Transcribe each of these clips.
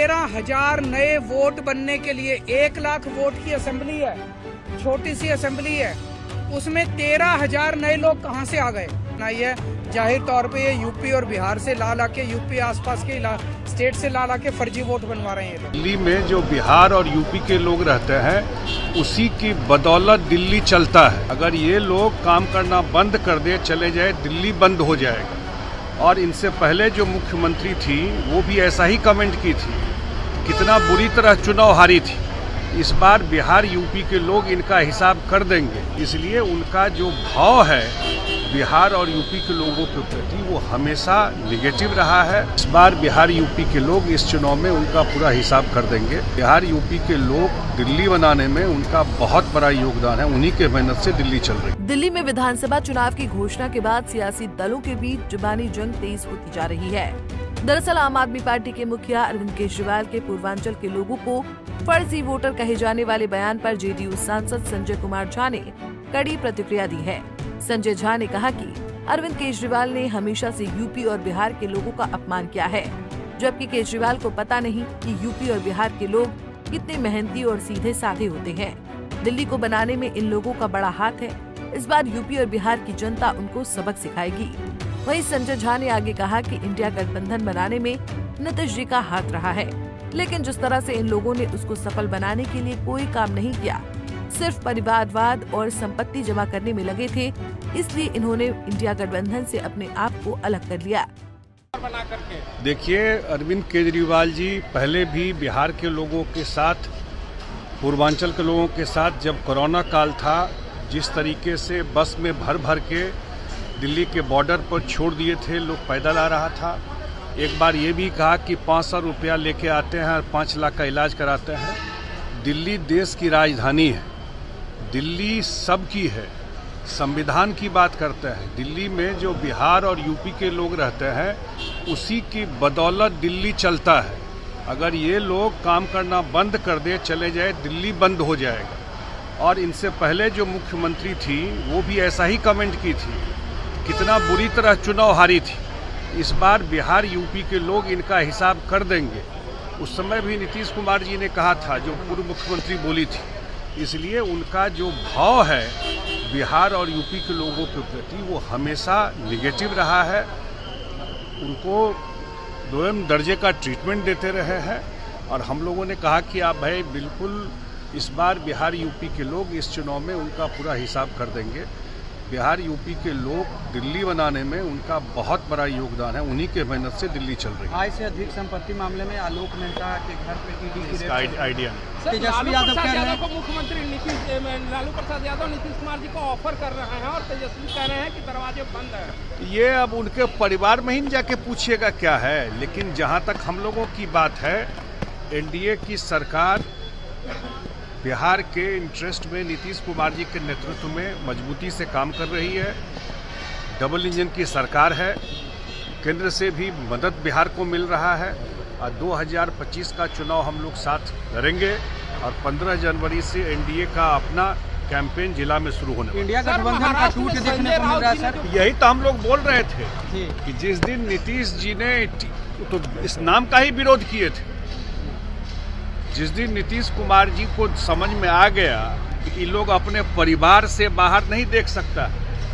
13,000 नए वोट बनने के लिए 1 लाख वोट की असेंबली है, छोटी सी असेंबली है, उसमें 13,000 नए लोग कहां से आ गए? नहीं है, जाहिर तौर पे ये यूपी और बिहार से ला के यूपी आसपास के स्टेट से ला के फर्जी वोट बनवा रहे हैं। दिल्ली में जो बिहार और यूपी के लोग रहते हैं उसी की बदौलत दिल्ली चलता है। अगर ये लोग काम करना बंद कर दे, चले जाए, दिल्ली बंद हो जाएगा। और इनसे पहले जो मुख्यमंत्री थी वो भी ऐसा ही कमेंट की थी, कितना बुरी तरह चुनाव हारी थी। इस बार बिहार यूपी के लोग इनका हिसाब कर देंगे, इसलिए उनका जो भाव है बिहार और यूपी के लोगों के प्रति वो हमेशा निगेटिव रहा है। इस बार बिहार यूपी के लोग इस चुनाव में उनका पूरा हिसाब कर देंगे। बिहार यूपी के लोग दिल्ली बनाने में उनका बहुत बड़ा योगदान है, उन्हीं के मेहनत से दिल्ली चल रही है। दिल्ली में विधानसभा चुनाव की घोषणा के बाद सियासी दलों के बीच जुबानी जंग तेज होती जा रही है। दरअसल आम आदमी पार्टी के मुखिया अरविंद केजरीवाल के पूर्वांचल के लोगों को फर्जी वोटर कहे जाने वाले बयान पर जेडीयू सांसद संजय कुमार झा ने कड़ी प्रतिक्रिया दी है। संजय झा ने कहा कि अरविंद केजरीवाल ने हमेशा से यूपी और बिहार के लोगों का अपमान किया है, जबकि केजरीवाल को पता नहीं कि यूपी और बिहार के लोग कितने मेहनती और सीधे साधे होते हैं। दिल्ली को बनाने में इन लोगों का बड़ा हाथ है। इस बार यूपी और बिहार की जनता उनको सबक सिखाएगी। वहीं संजय झा ने आगे कहा कि इंडिया गठबंधन बनाने में नीतीश जी का हाथ रहा है, लेकिन जिस तरह से इन लोगों ने उसको सफल बनाने के लिए कोई काम नहीं किया, सिर्फ परिवारवाद और संपत्ति जमा करने में लगे थे, इसलिए इन्होंने इंडिया गठबंधन से अपने आप को अलग कर लिया। देखिए, अरविंद केजरीवाल जी पहले भी बिहार के लोगों के साथ, पूर्वांचल के लोगों के साथ, जब कोरोना काल था, जिस तरीके से बस में भर भर के दिल्ली के बॉर्डर पर छोड़ दिए थे, लोग पैदल आ रहा था। एक बार ये भी कहा कि 500 रुपया लेके आते हैं और 5 लाख का इलाज कराते हैं। दिल्ली देश की राजधानी है, दिल्ली सबकी है, संविधान की बात करते हैं। दिल्ली में जो बिहार और यूपी के लोग रहते हैं उसी की बदौलत दिल्ली चलता है। अगर ये लोग काम करना बंद कर दे, चले जाए, दिल्ली बंद हो जाएगा। और इनसे पहले जो मुख्यमंत्री थी वो भी ऐसा ही कमेंट की थी, कितना बुरी तरह चुनाव हारी थी। इस बार बिहार यूपी के लोग इनका हिसाब कर देंगे। उस समय भी नीतीश कुमार जी ने कहा था, जो पूर्व मुख्यमंत्री बोली थी, इसलिए उनका जो भाव है बिहार और यूपी के लोगों के प्रति वो हमेशा निगेटिव रहा है। उनको दोयम दर्जे का ट्रीटमेंट देते रहे हैं। और हम लोगों ने कहा कि आप भाई बिल्कुल इस बार बिहार यूपी के लोग इस चुनाव में उनका पूरा हिसाब कर देंगे। बिहार यूपी के लोग दिल्ली बनाने में उनका बहुत बड़ा योगदान है, उन्हीं के मेहनत से दिल्ली चल रही है। आय से अधिक संपत्ति मामले में आलोक मेहता के घर पे ईडी की रेड। आइडिया तेजस्वी यादव कह रहे हैं को मुख्यमंत्री लालू प्रसाद यादव नीतीश कुमार जी को ऑफर कर रहे हैं और तेजस्वी कह रहे हैं कि दरवाजे बंद है। ये अब उनके परिवार में ही जाके पूछिएगा क्या है। लेकिन जहाँ तक हम लोगों की बात है, एनडीए की सरकार बिहार के इंटरेस्ट में नीतीश कुमार जी के नेतृत्व में मजबूती से काम कर रही है। डबल इंजन की सरकार है, केंद्र से भी मदद बिहार को मिल रहा है। और 2025 का चुनाव हम लोग साथ लड़ेंगे और 15 जनवरी से एनडीए का अपना कैंपेन जिला में शुरू होने वाला। इंडिया गठबंधन का टूट देखने को मिल रहा है सर। यही तो हम लोग बोल रहे थे कि जिस दिन नीतीश जी ने तो इस नाम का ही विरोध किए थे, जिस दिन नीतीश कुमार जी को समझ में आ गया कि लोग अपने परिवार से बाहर नहीं देख सकता,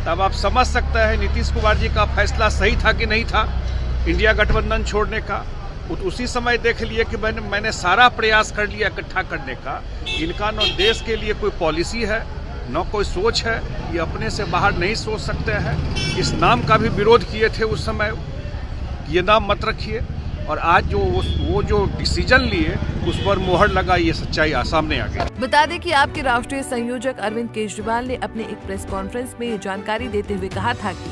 तब आप समझ सकते हैं नीतीश कुमार जी का फैसला सही था कि नहीं था इंडिया गठबंधन छोड़ने का। उसी समय देख लिए कि मैंने सारा प्रयास कर लिया इकट्ठा करने का। इनका न देश के लिए कोई पॉलिसी है, न कोई सोच है, ये अपने से बाहर नहीं सोच सकते हैं। इस नाम का भी विरोध किए थे उस समय, ये नाम मत रखिए। और आज जो वो जो डिसीजन लिए उस पर मोहर लगा, ये सच्चाई सामने आ गई। बता दें कि आपके राष्ट्रीय संयोजक अरविंद केजरीवाल ने अपने एक प्रेस कॉन्फ्रेंस में ये जानकारी देते हुए कहा था कि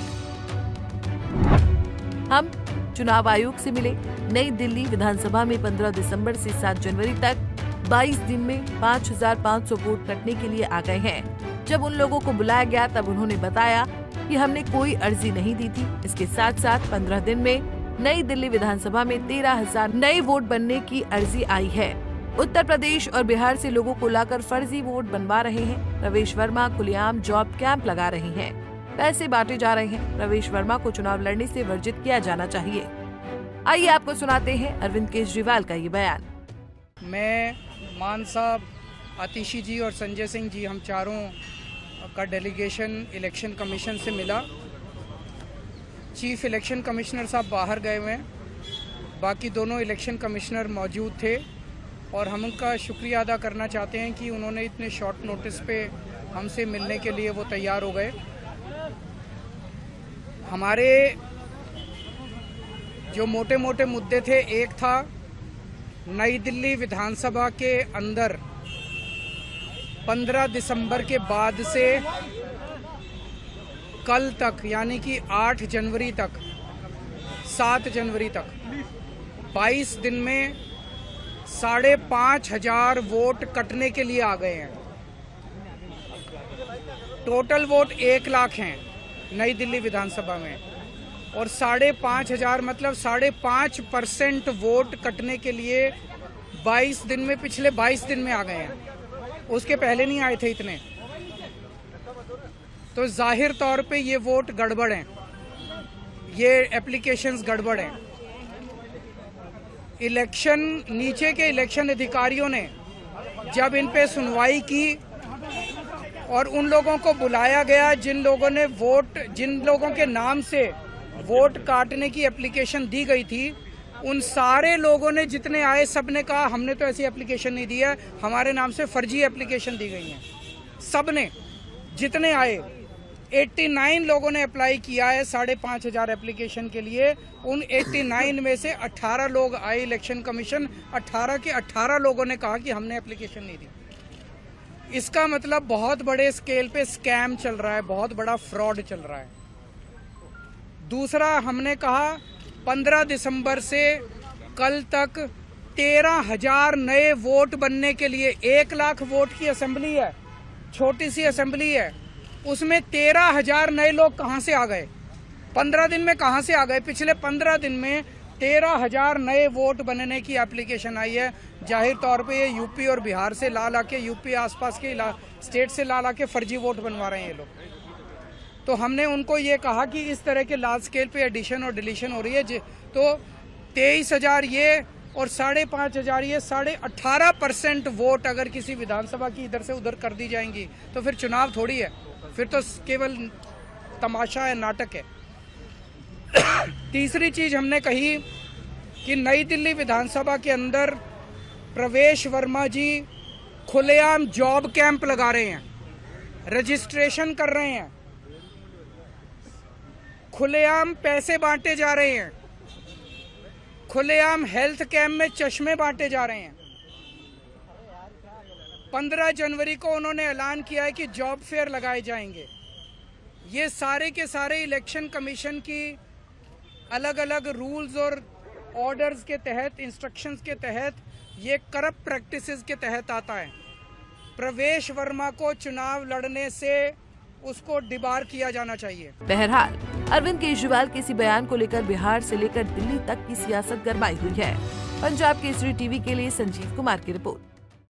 हम चुनाव आयोग से मिले। नई दिल्ली विधानसभा में 15 दिसंबर से 7 जनवरी तक 22 दिन में 5,500 वोट कटने के लिए आ गए हैं। जब उन लोगों को बुलाया गया तब उन्होंने बताया कि हमने कोई अर्जी नहीं दी थी। इसके साथ साथ 15 दिन में नई दिल्ली विधानसभा में 13,000 नए वोट बनने की अर्जी आई है। उत्तर प्रदेश और बिहार से लोगों को लाकर फर्जी वोट बनवा रहे हैं। प्रवेश वर्मा खुलेआम जॉब कैंप लगा रहे हैं, पैसे बांटे जा रहे हैं। प्रवेश वर्मा को चुनाव लड़ने से वर्जित किया जाना चाहिए। आइए आपको सुनाते हैं अरविंद केजरीवाल का ये बयान। मैं मान साहब, आतिशी जी और संजय सिंह जी, हम चारों का डेलीगेशन इलेक्शन कमीशन से मिला। चीफ इलेक्शन कमिश्नर साहब बाहर गए हुए हैं, बाकी दोनों इलेक्शन कमिश्नर मौजूद थे और हम उनका शुक्रिया अदा करना चाहते हैं कि उन्होंने इतने शॉर्ट नोटिस पे हमसे मिलने के लिए वो तैयार हो गए। हमारे जो मोटे मोटे मुद्दे थे, एक था नई दिल्ली विधानसभा के अंदर 15 दिसंबर के बाद से कल तक, यानी कि 8 जनवरी तक, 7 जनवरी तक 22 दिन में 5,500 वोट कटने के लिए आ गए हैं। टोटल वोट 1 लाख हैं नई दिल्ली विधानसभा में, और 5,500 मतलब 5.5% वोट कटने के लिए 22 दिन में, पिछले 22 दिन में आ गए हैं। उसके पहले नहीं आए थे इतने। तो जाहिर तौर पे ये वोट गड़बड़ हैं, ये एप्लीकेशंस गड़बड़ हैं। इलेक्शन, नीचे के इलेक्शन अधिकारियों ने जब इन पे सुनवाई की और उन लोगों को बुलाया गया जिन लोगों के नाम से वोट काटने की एप्लीकेशन दी गई थी, उन सारे लोगों ने, जितने आए, सब ने कहा हमने तो ऐसी एप्लीकेशन नहीं दी है, हमारे नाम से फर्जी एप्लीकेशन दी गई है। सब ने, जितने आए, 89 लोगों ने अप्लाई किया है 5,500 एप्लीकेशन के लिए। उन 89 में से 18 लोग आए इलेक्शन कमीशन, 18 के 18 लोगों ने कहा कि हमने एप्लीकेशन नहीं दी। इसका मतलब बहुत बड़े स्केल पे स्कैम चल रहा है, बहुत बड़ा फ्रॉड चल रहा है। दूसरा, हमने कहा 15 दिसंबर से कल तक 13,000 नए वोट बनने के लिए, 1 लाख वोट की असेंबली है, छोटी सी असेंबली है, उसमें 13,000 नए लोग कहां से आ गए? 15 दिन में कहां से आ गए? पिछले 15 दिन में 13,000 नए वोट बनने की एप्लीकेशन आई है। जाहिर तौर पे ये यूपी और बिहार से ला के, यूपी आसपास के स्टेट से ला के फर्जी वोट बनवा रहे हैं ये लोग। तो हमने उनको ये कहा कि इस तरह के लार्ज स्केल पे एडिशन और डिलीशन हो रही है, तो 23,000 ये और 5,500 ये, 18.5% वोट अगर किसी विधानसभा की इधर से उधर कर दी जाएंगी तो फिर चुनाव थोड़ी है, फिर तो केवल तमाशा है, नाटक है। तीसरी चीज हमने कही कि नई दिल्ली विधानसभा के अंदर प्रवेश वर्मा जी खुलेआम जॉब कैंप लगा रहे हैं, रजिस्ट्रेशन कर रहे हैं, खुलेआम पैसे बांटे जा रहे हैं, खुलेआम हेल्थ कैंप में चश्मे बांटे जा रहे हैं। 15 जनवरी को उन्होंने ऐलान किया है कि जॉब फेयर लगाए जाएंगे। ये सारे के सारे इलेक्शन कमीशन की अलग अलग रूल्स और ऑर्डर्स के तहत, इंस्ट्रक्शंस के तहत, ये करप्ट प्रैक्टिसेस के तहत आता है। प्रवेश वर्मा को चुनाव लड़ने से उसको डिबार किया जाना चाहिए। बहरहाल अरविंद केजरीवाल के इसी बयान को लेकर बिहार से लेकर दिल्ली तक की सियासत गरमाई हुई है। पंजाब केसरी टीवी के लिए संजीव कुमार की रिपोर्ट।